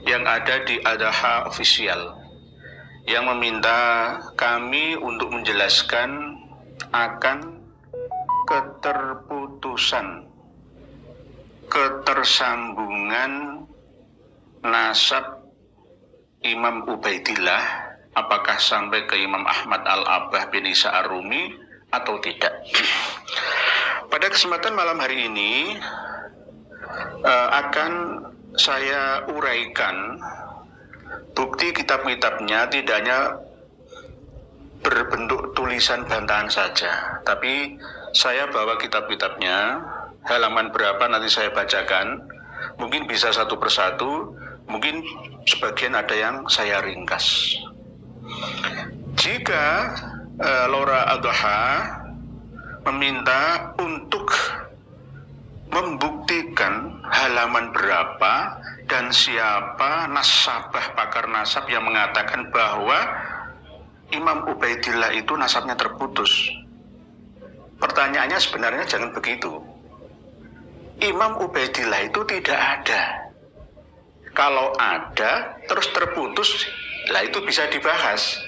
yang ada di Adaha Official yang meminta kami untuk menjelaskan akan ketersambungan nasab Imam Ubaidillah, apakah sampai ke Imam Ahmad Al-Abbah bin Isa Ar-Rumi atau tidak. Pada kesempatan malam hari ini akan saya uraikan bukti kitab-kitabnya, tidak hanya berbentuk tulisan bantahan saja, tapi saya bawa kitab-kitabnya, halaman berapa nanti saya bacakan, mungkin bisa satu persatu, mungkin sebagian ada yang saya ringkas. Jika Laura Adaha meminta untuk membuktikan halaman berapa dan siapa nasabah pakar nasab yang mengatakan bahwa Imam Ubaidillah itu nasabnya terputus. Pertanyaannya sebenarnya jangan begitu. Imam Ubaidillah itu tidak ada. Kalau ada terus terputus, lah itu bisa dibahas.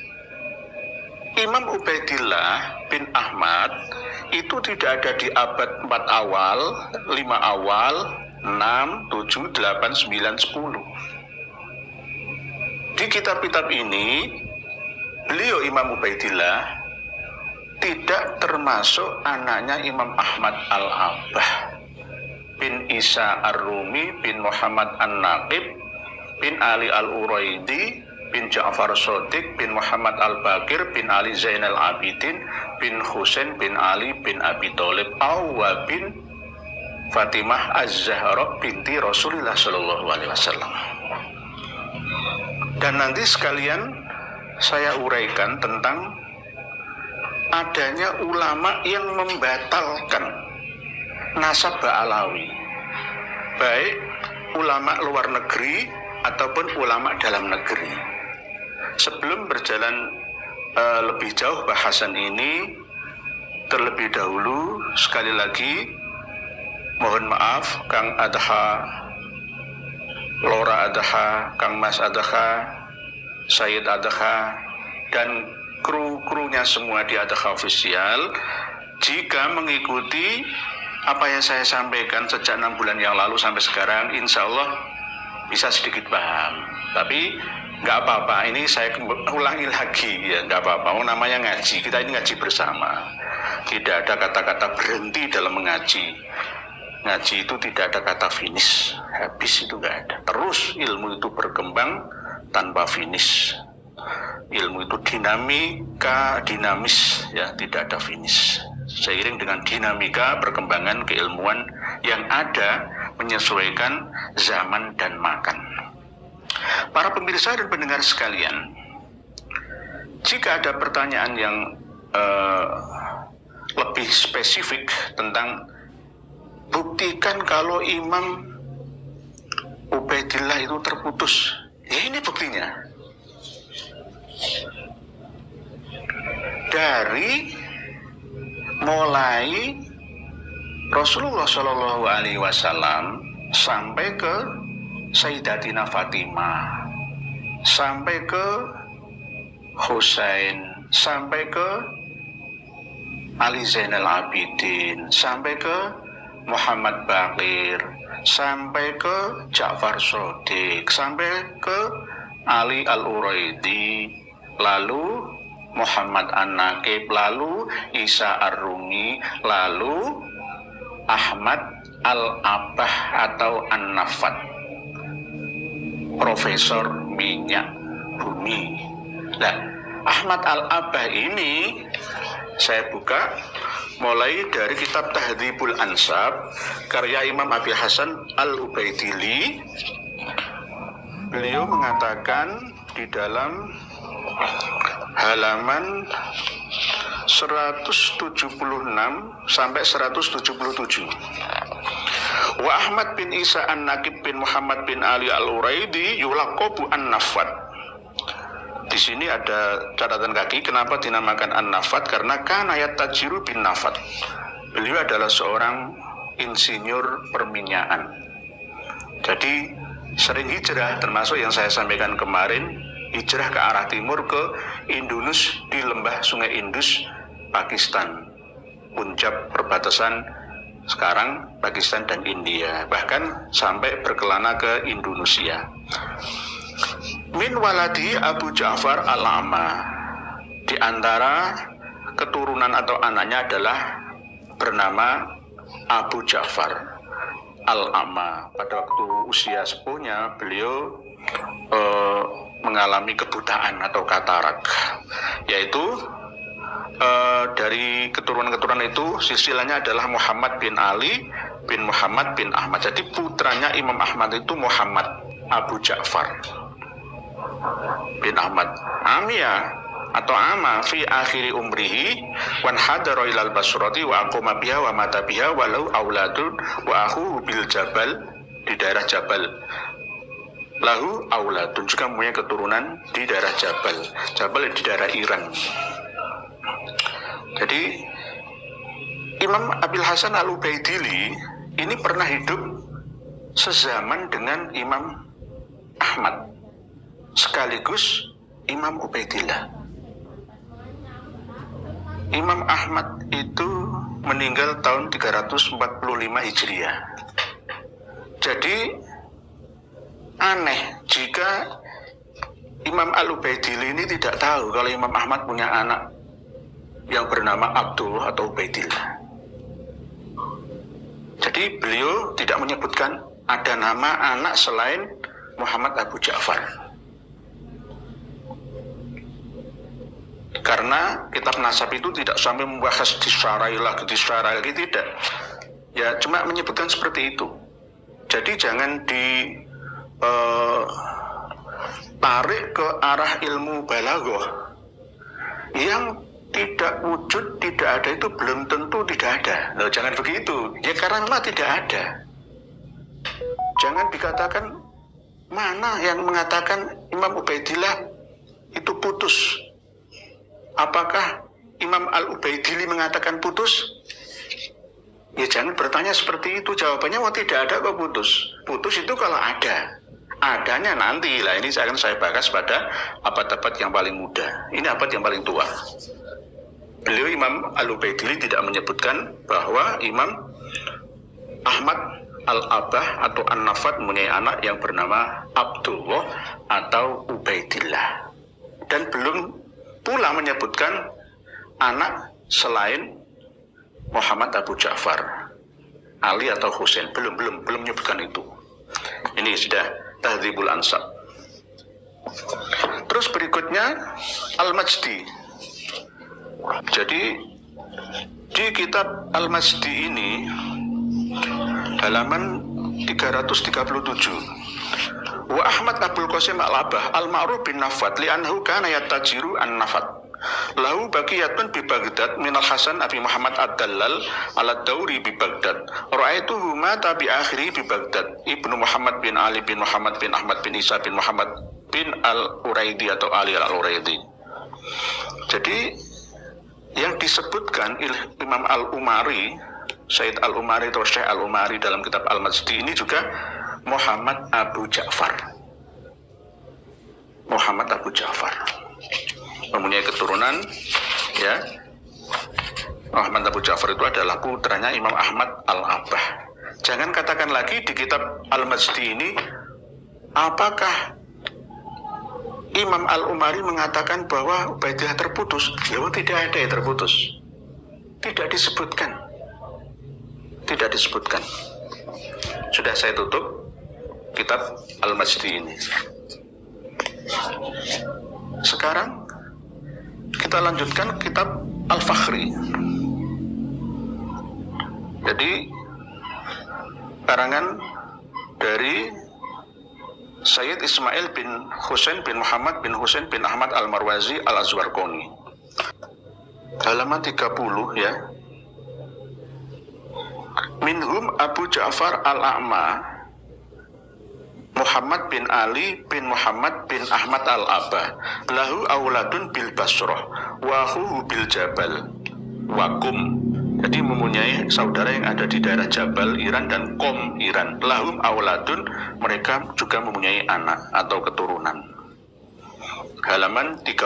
Imam Ubaidillah bin Ahmad itu tidak ada di abad 4 awal, 5 awal, 6, 7, 8, 9, 10. Di kitab-kitab ini, beliau Imam Ubaidillah tidak termasuk anaknya Imam Ahmad Al-Abbah bin Isa Ar-Rumi bin Muhammad An-Naqib bin Ali Al-Uraidi bin Ja'far Shadiq bin Muhammad Al-Baqir bin Ali Zainal Abidin bin Husain bin Ali bin Abi Thalib Awwa bin Fatimah Az-Zahra binti Rasulullah Shallallahu Alaihi Wasallam. Dan nanti sekalian saya uraikan tentang adanya ulama yang membatalkan nasab Ba'alawi, baik ulama luar negeri ataupun ulama dalam negeri. Sebelum berjalan lebih jauh bahasan ini, terlebih dahulu sekali lagi mohon maaf Kang Adaha, Laura Adaha, Kang Mas Adaha, Sayyid Adaha, dan kru-krunya semua di Adaha Official, jika mengikuti apa yang saya sampaikan sejak 6 bulan yang lalu sampai sekarang, insya Allah bisa sedikit paham. Tapi nggak apa-apa, ini saya ulangi lagi ya, nggak apa-apa. Namanya ngaji, kita ini ngaji bersama. Tidak ada kata-kata berhenti dalam mengaji. Ngaji itu tidak ada kata finish, habis itu nggak ada. Terus ilmu itu berkembang tanpa finish. Ilmu itu dinamika, dinamis, ya tidak ada finish. Seiring dengan dinamika perkembangan keilmuan yang ada menyesuaikan zaman dan makan. Para pemirsa dan pendengar sekalian, jika ada pertanyaan yang lebih spesifik tentang buktikan kalau Imam Ubaidillah itu terputus, ya ini buktinya. Dari mulai Rasulullah Shallallahu Alaihi Wasallam sampai ke Sayyidatina Fatimah, sampai ke Husain, sampai ke Ali Zainal Abidin, sampai ke Muhammad Baqir, sampai ke Ja'far Shadiq, sampai ke Ali Al-Uraidi, lalu Muhammad An-Naqib, lalu Isa Ar-Rumi, lalu Ahmad Al-Abbah atau An-Nafat, Profesor Minyak Bumi. Nah, Ahmad Al-Abbah ini saya buka mulai dari kitab Tahdzibul Ansab karya Imam Abi Hasan Al-Ubaidili. Beliau mengatakan di dalam halaman 176 sampai 177. Wa Ahmad bin Isa An-Naqib bin Muhammad bin Ali Al-Uraidi yulaqabu An-Nafat. Di sini ada catatan kaki kenapa dinamakan An-Nafat, karena kana yatajiru bin Nafat. Beliau adalah seorang insinyur perminyakan. Jadi sering hijrah, termasuk yang saya sampaikan kemarin, hijrah ke arah timur ke Indus, di lembah Sungai Indus, Pakistan, Punjab, perbatasan sekarang Pakistan dan India, bahkan sampai berkelana ke Indonesia. Min waladi Abu Ja'far al-A'ma, di antara keturunan atau anaknya adalah bernama Abu Ja'far al-A'ma. Pada waktu usia sepuhnya beliau mengalami kebutaan atau katarak, yaitu dari keturunan-keturunan itu silsilahnya adalah Muhammad bin Ali bin Muhammad bin Ahmad. Jadi putranya Imam Ahmad itu Muhammad Abu Ja'far bin Ahmad Amiyah atau ama fi akhiri umrihi wan hadara ilal basrati wa aqama biha wa mata biha walau auladun wa akhuhu bil jabal, di daerah Jabal. Lahu auladun, juga mempunyai keturunan di daerah Jabal di daerah Iran. Jadi Imam Abil Hasan al-Ubaidili ini pernah hidup sezaman dengan Imam Ahmad, sekaligus Imam Ubaidillah. Imam Ahmad itu meninggal tahun 345 Hijriah. Jadi aneh jika Imam Al-Ubaidili ini tidak tahu kalau Imam Ahmad punya anak yang bernama Abdul atau Ubaidillah. Jadi beliau tidak menyebutkan ada nama anak selain Muhammad Abu Ja'far, karena kitab nasab itu tidak sampai membahas disarai lagi tidak. Ya cuma menyebutkan seperti itu. Jadi jangan tarik ke arah ilmu balaghah yang tidak wujud, tidak ada itu belum tentu tidak ada. Loh, jangan begitu. Ya karena memang tidak ada. Jangan dikatakan mana yang mengatakan Imam Ubaidillah itu putus. Apakah Imam Al-Ubaidili mengatakan putus? Ya jangan bertanya seperti itu. Jawabannya tidak ada kok putus. Putus itu kalau ada. Adanya nanti lah, ini akan saya bahas pada abad-abad yang paling muda. Ini abad yang paling tua. Beliau Imam Al-Ubaidili tidak menyebutkan bahwa Imam Ahmad Al-Abah atau An-Nafat mempunyai anak yang bernama Abdullah atau Ubaidillah, dan belum pula menyebutkan anak selain Muhammad Abu Ja'far, Ali atau Husain. Belum menyebutkan itu. Ini sudah Tahdzibul Ansab. Terus berikutnya Al-Majdi. Jadi di kitab Al-Majdi ini halaman 337, wa Ahmad Abul Qasim Al-Abah al-Ma'ruf bin Nafat li'annahu kana yattajiru an-Nafat lahu baqiyatun bi Baghdad minal Hasan Abi Muhammad ad-Dallal ala Dauri bi Baghdad ra'aituhu mata bi akhiri bi Baghdad Ibnu Muhammad bin Ali bin Muhammad bin Ahmad bin Isa bin Muhammad bin Al-Uraidi atau Ali Al-Uraidi. Jadi yang disebutkan Imam Al-Umari, Sayyid Al-Umari atau Syekh Al-Umari dalam kitab Al-Majdi ini juga Muhammad Abu Ja'far. Muhammad Abu Ja'far mempunyai keturunan, ya. Muhammad Abu Ja'far itu adalah putranya Imam Ahmad Al-Abah. Jangan katakan lagi di kitab Al-Majdi ini apakah Imam Al-Umari mengatakan bahwa Ubaidillah terputus. Ya, tidak ada yang terputus. Tidak disebutkan. Sudah saya tutup kitab Al-Majdi ini. Sekarang kita lanjutkan kitab Al-Fakhri. Jadi karangan dari Sayyid Ismail bin Husain bin Muhammad bin Husain bin Ahmad Al-Marwazi Al-Azwarqani. Halaman 30 ya. Minhum Abu Ja'far Al-A'ma Muhammad bin Ali bin Muhammad bin Ahmad Al-Abah lahu auladun bil Basrah wa akhuhu bil Jabal wa kum Jadi mempunyai saudara yang ada di daerah Jabal Iran dan Qom Iran. Lahum auladun, mereka juga mempunyai anak atau keturunan. Halaman 30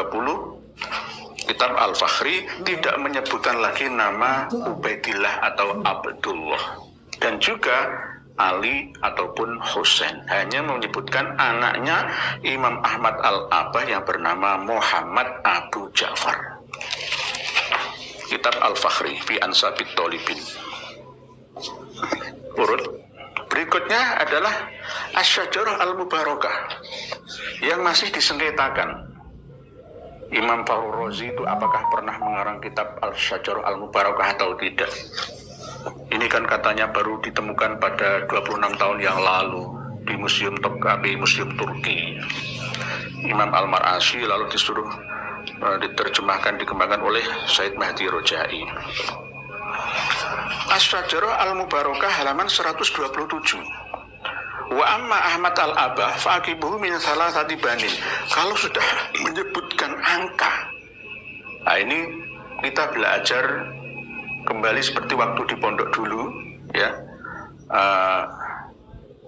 kitab Al-Fakhri tidak menyebutkan lagi nama Ubaidillah atau Abdullah dan juga Ali ataupun Husain, hanya menyebutkan anaknya Imam Ahmad Al-Abah yang bernama Muhammad Abu Ja'far. Kitab Al-Fakhri fi Ansabit Tolibin. Urut berikutnya adalah Asy-Syajarah Al-Mubarakah yang masih disengketakan. Imam Fakhrur Razi itu apakah pernah mengarang kitab Al-Syajarah Al-Mubarakah atau tidak? Ini kan katanya baru ditemukan pada 26 tahun yang lalu di Museum Topkapi, Museum Turki. Imam Al-Mar'ashi lalu disuruh diterjemahkan, dikembangkan oleh Said Mahdi Rojai. Asy-Syajarah Al-Mubarakah halaman 127. Wa amma Ahmad Al-Abah fa'aqibuhu min salasati banin. Kalau sudah menyebutkan angka, nah ini kita belajar kembali seperti waktu di pondok dulu, ya.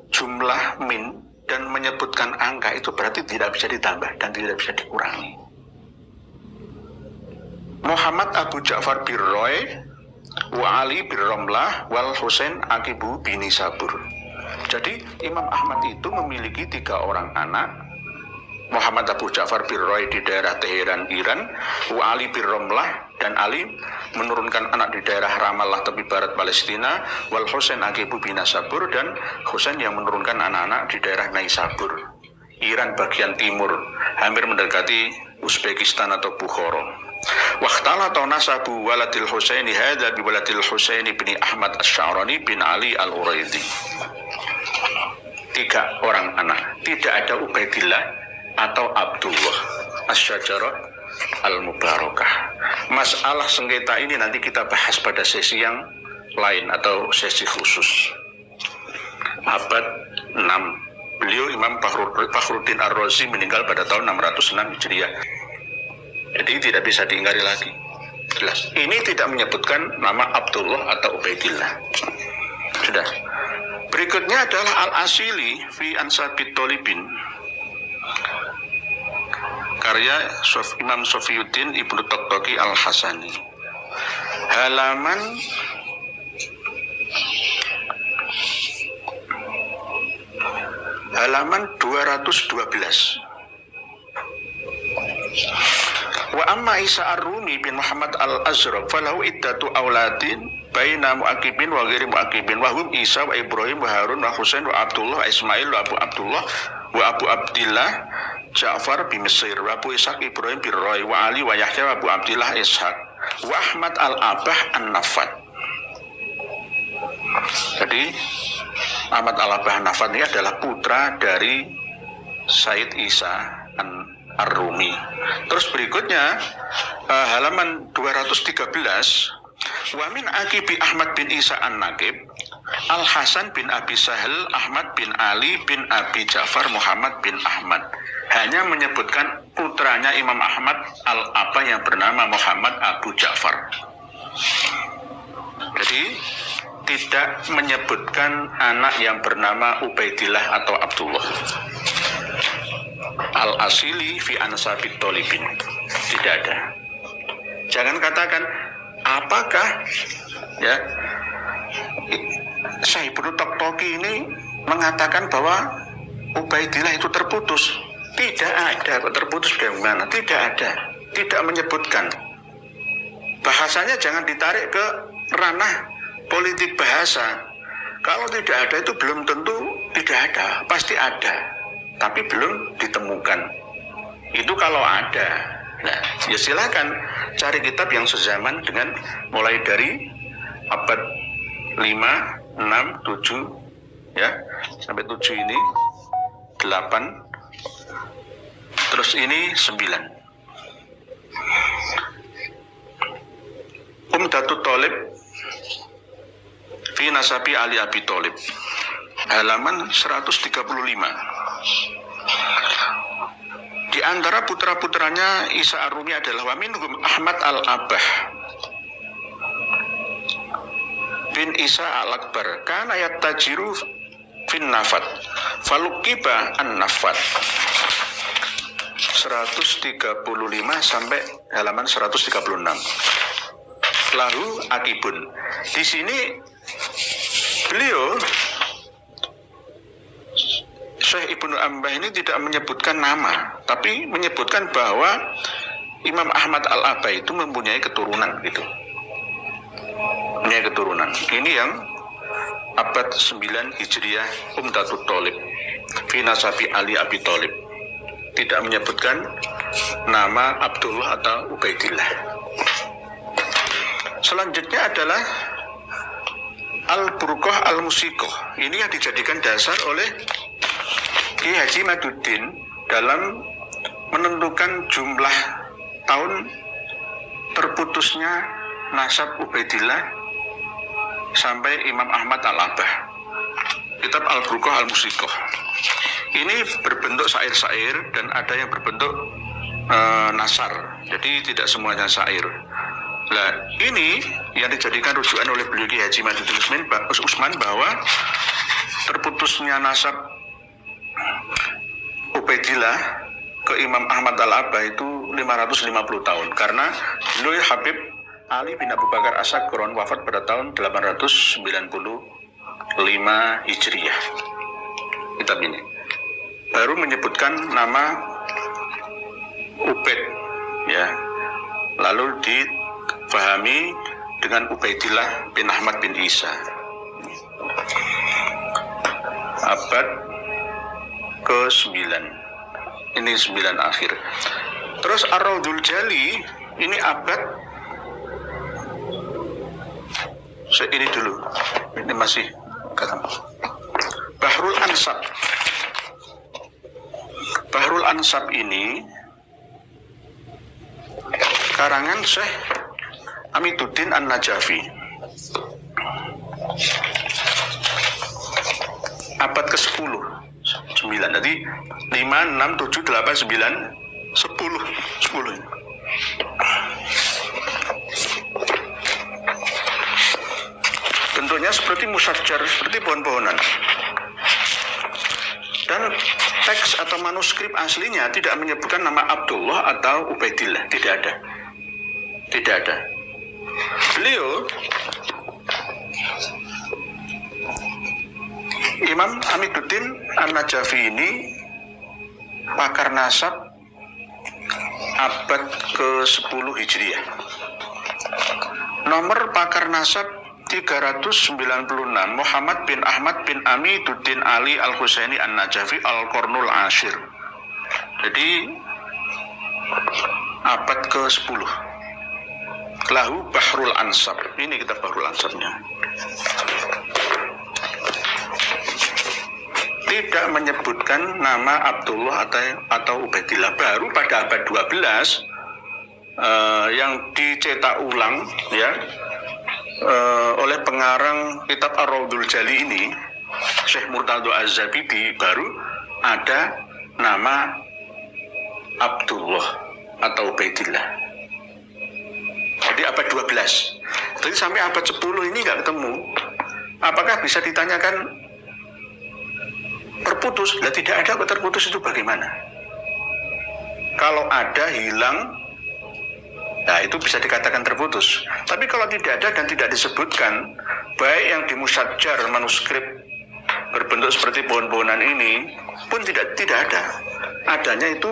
Jumlah min dan menyebutkan angka itu berarti tidak bisa ditambah dan tidak bisa dikurangi. Muhammad Abu Ja'far bin Roy wa Ali bin Romlah wal Husain Aqibu bin Sabur. Jadi Imam Ahmad itu memiliki 3 orang anak. Muhammad Abu Ja'far bin Roy di daerah Teheran, Iran, wa Ali bin Romlah, dan Ali menurunkan anak di daerah Ramallah tepi barat Palestina, wal Husain Aqibu bin Sabur, dan Husain yang menurunkan anak-anak di daerah Naisabur, Iran bagian timur, hampir mendekati Uzbekistan atau Bukhara. Waqtalata nasabu waladil Husaini hadza bi waladil Husaini bin Ahmad Asy-Sya'rani bin Ali Al-Uraidi. 3 orang anak, tidak ada Ubaidillah atau Abdullah. Asy-Syajarah Al-Mubarakah. Masalah sengketa ini nanti kita bahas pada sesi yang lain atau sesi khusus. Abad 6. Beliau Imam Fakhruddin Ar-Razi meninggal pada tahun 606 Hijriah. Jadi tidak bisa diingkari lagi. Jelas. Ini tidak menyebutkan nama Abdullah atau Ubaidillah. Sudah. Berikutnya adalah Al-Asili fi Ansabit Tolibin, karya Imam Sofiyuddin Ibnu Taqtaqi Al-Hasani. Halaman 212. Wa amma Isa Ar-Rumi bin Muhammad Al-Azraq falahu iddatu auladin baina mu'aqibin wa ghairi mu'aqibin wa hum Isa wa Ibrahim wa Harun wa Husain wa Abdullah wa Ismail wa Abu Abdullah wa Abu Abdillah Ja'far bin Mesir wa Abu Ishaq Ibrahim bin Roy wa Ali wa Yahya wa Abu Abdillah Ishaq wa Ahmad Al-Abah An-Nafat. Jadi Ahmad Al-Abah An-Nafat ini adalah putra dari Said Isa Ar-Rumi. Terus berikutnya halaman 213, wa min aqibi Ahmad bin Isa An-Naqib Al-Hasan bin Abi Sahal Ahmad bin Ali bin Abi Ja'far Muhammad bin Ahmad. Hanya menyebutkan putranya Imam Ahmad Al-Abah yang bernama Muhammad Abu Ja'far. Jadi tidak menyebutkan anak yang bernama Ubaidillah atau Abdullah. Al-Asili fi Ansabit Tolibin, tidak ada. Jangan katakan apakah ya Syekh Ibnu Taqtaqi ini mengatakan bahwa Ubaidillah itu terputus. Tidak ada. Terputus dari mana? Tidak ada. Tidak menyebutkan. Bahasanya jangan ditarik ke ranah politik bahasa. Kalau tidak ada itu belum tentu tidak ada, pasti ada, tapi belum ditemukan. Itu kalau ada. Nah, ya silakan cari kitab yang sezaman dengan mulai dari abad 5, 6, 7 ya, sampai 7 ini 8, terus ini 9. Umdatut Thalib fi Nasabi Ali Abi Thalib, halaman 135. Di antara putra-putranya Isa Ar-Rumi adalah wa minhum Ahmad Al-Abah. bin Isa al-Akbar kana yattajiru fin nafat falukiba an-nafat. 135 sampai halaman 136. Lahu akibun. Di sini beliau Syekh Ibnu Ambah ini tidak menyebutkan nama, tapi menyebutkan bahwa Imam Ahmad Al-Aba itu mempunyai keturunan gitu. Punya keturunan. Ini yang abad 9 Hijriah Umdatut Thalib fi nasabi Ali Abi Thalib. Tidak menyebutkan nama Abdullah atau Ubaidillah. Selanjutnya adalah Al-Burqah Al-Musiqah. Ini yang dijadikan dasar oleh Ki Haji Maduddin dalam menentukan jumlah tahun terputusnya nasab Ubaidillah sampai Imam Ahmad Al-Abah. Kitab Al-Burqah Al-Musiqah. Ini berbentuk syair-syair dan ada yang berbentuk nasar. Jadi tidak semuanya syair. Nah, ini yang dijadikan rujukan oleh beliau Ki Haji Maduddin Usman bahwa terputusnya nasab Ubaidillah ke Imam Ahmad Al-Abah itu 550 tahun karena beliau Habib Ali bin Abu Bakar As-Sakron wafat pada tahun 895 Hijriah. Kitab ini baru menyebutkan nama Ubaid, ya, lalu difahami dengan Ubaidillah bin Ahmad bin Isa. Abad ke-9, ini 9 akhir. Terus Ar-Raudhul Jali ini abad ini dulu, ini masih Bahrul Ansab. Bahrul Ansab ini karangan Syekh Amiduddin An-Najafi, abad ke-10, 9, jadi 5, 6, 7, 8, 9, 10 ini. Bentuknya seperti musyajar, seperti pohon-pohonan. Dan teks atau manuskrip aslinya tidak menyebutkan nama Abdullah atau Ubaidillah, tidak ada. Tidak ada. Beliau Imam Amiduddin An-Najafi ini pakar nasab abad ke-10 Hijriah. Nomor pakar nasab 396 Muhammad bin Ahmad bin Amiduddin Ali Al-Husaini An-Najafi Al-Qarnul Ashir. Jadi abad ke-10. Lahu Bahrul Ansab. Ini kita Bahrul Ansabnya. Tidak menyebutkan nama Abdullah atau Ubaidillah. Baru pada abad 12 yang dicetak ulang, ya, oleh pengarang kitab Ar-Raudhul Jali ini, Syekh Murtadho Az-Zabidi, baru ada nama Abdullah atau Ubaidillah. Jadi abad 12. Jadi sampai abad 10 ini nggak ketemu. Apakah bisa ditanyakan terputus? Lah tidak ada kok terputus itu bagaimana? Kalau ada hilang, nah itu bisa dikatakan terputus. Tapi kalau tidak ada dan tidak disebutkan, baik yang di musyajar manuskrip berbentuk seperti pohon-pohonan ini pun tidak ada. Adanya itu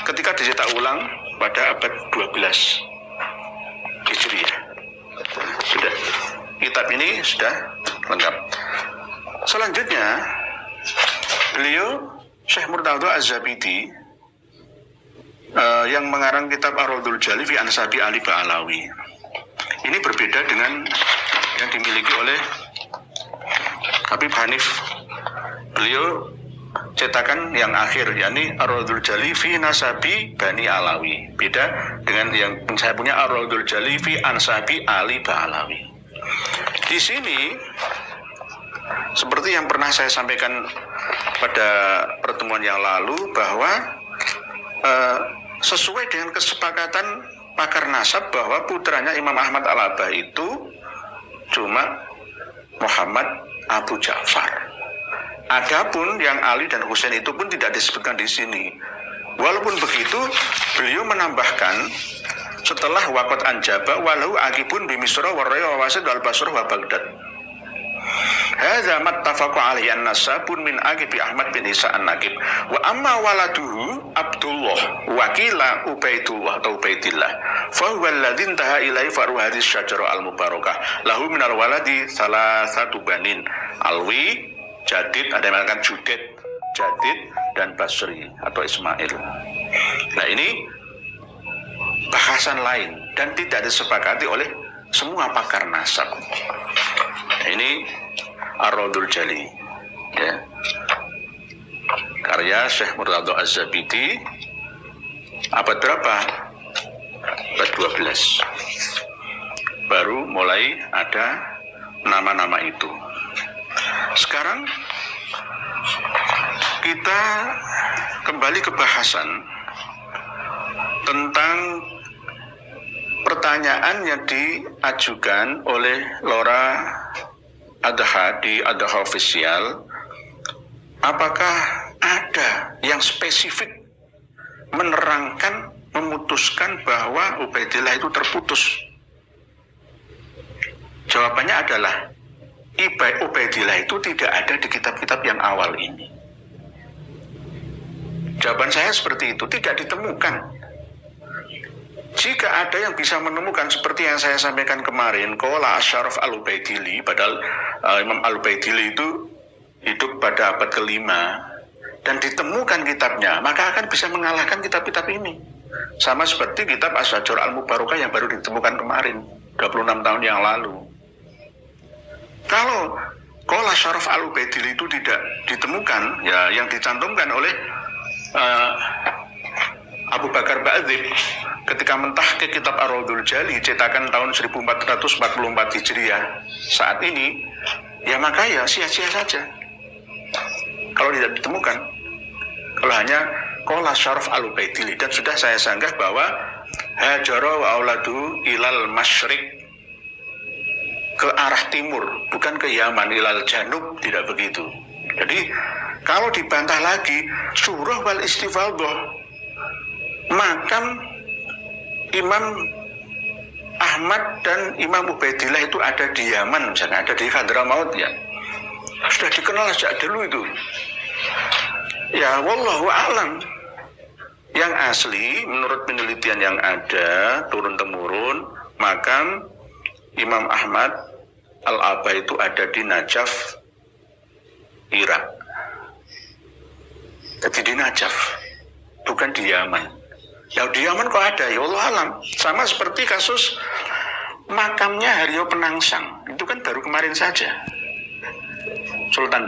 ketika dicetak ulang pada abad 12 Hijriah. Sudah. Kitab ini sudah lengkap. Selanjutnya beliau Syekh Murtadho Az-Zabidi yang mengarang kitab Ar-Raudhul Jali fi Ansabi Ali Ba'alawi. Ini berbeda dengan yang dimiliki oleh Habib Hanif. Beliau cetakan yang akhir, yakni Ar-Raudhul Jali fi Nasabi Bani Alawi. Beda dengan yang saya punya Ar-Raudhul Jali fi Ansabi Ali Ba'alawi. Di sini seperti yang pernah saya sampaikan pada pertemuan yang lalu bahwa sesuai dengan kesepakatan pakar nasab bahwa putranya Imam Ahmad Al-Abah itu cuma Muhammad Abu Ja'far. Adapun yang Ali dan Husain itu pun tidak disebutkan di sini. Walaupun begitu, beliau menambahkan setelah waqat anjaba walau akibun bimisra waraya wawasid wal basrah wa Baghdad. Hadza mattafaqu alaihi an-nasabun min Aqibi Ahmad bin Isa an-Naqib. Wa amma waladuhu Abdullah wa qila Ubaidullah atau Ubaidillah. Fa huwa alladzi intaha ilaihi faru hadis syajara al-mubarakah. Lahu minal waladi salasatu banin. Alwi, Jadid, ada yang mengatakan Judid, Jadid dan Basri atau Ismail. Nah, ini bahasan lain dan tidak disepakati oleh semua pakar nasab. Nah, ini Ar-Raudul Jali, ya. Karya Syekh Murtadha Az-Zabidi, abad berapa? Abad 12. Baru mulai ada nama-nama itu. Sekarang kita kembali ke bahasan tentang pertanyaan yang diajukan oleh Laura Adha di Adha Official. Apakah ada yang spesifik menerangkan, memutuskan bahwa Ubaidillah itu terputus? Jawabannya adalah Ubaidillah itu tidak ada di kitab-kitab yang awal ini. Jawaban saya seperti itu, tidak ditemukan. Jika ada yang bisa menemukan seperti yang saya sampaikan kemarin, Qala Asy-Syaraf Al-Ubaidili, padahal Imam Al-Ubaidili itu hidup pada abad ke-5 dan ditemukan kitabnya, maka akan bisa mengalahkan kitab-kitab ini. Sama seperti kitab Asy-Syajarah Al-Mubarakah yang baru ditemukan kemarin, 26 tahun yang lalu. Kalau Qala Asy-Syaraf Al-Ubaidili itu tidak ditemukan, ya yang dicantumkan oleh Abu Bakar Ba'adzib ketika mentahqiq kitab Ar-Raudul Jali cetakan tahun 1444 Hijriah saat ini, ya maka ya sia-sia saja kalau tidak ditemukan. Kalau hanya Qala Asy-Syaraf Al-Ubaidili, dan sudah saya sanggah bahwa hajara wa auladu ilal masyriq, ke arah timur, bukan ke Yaman, ilal janub, tidak begitu. Jadi kalau dibantah lagi surah wal istifadhah, makam Imam Ahmad dan Imam Ubaidillah itu ada di Yaman, misalnya ada di Hadramaut, ya sudah dikenal sejak dulu itu. Ya wallahu a'lam. Yang asli menurut penelitian yang ada turun temurun, makam Imam Ahmad Al-Aba itu ada di Najaf, Irak. Jadi di Najaf, bukan di Yaman. Ya di Yaman kok ada, ya Allah alam. Sama seperti kasus makamnya Haryo Penangsang, itu kan baru kemarin saja. Sultan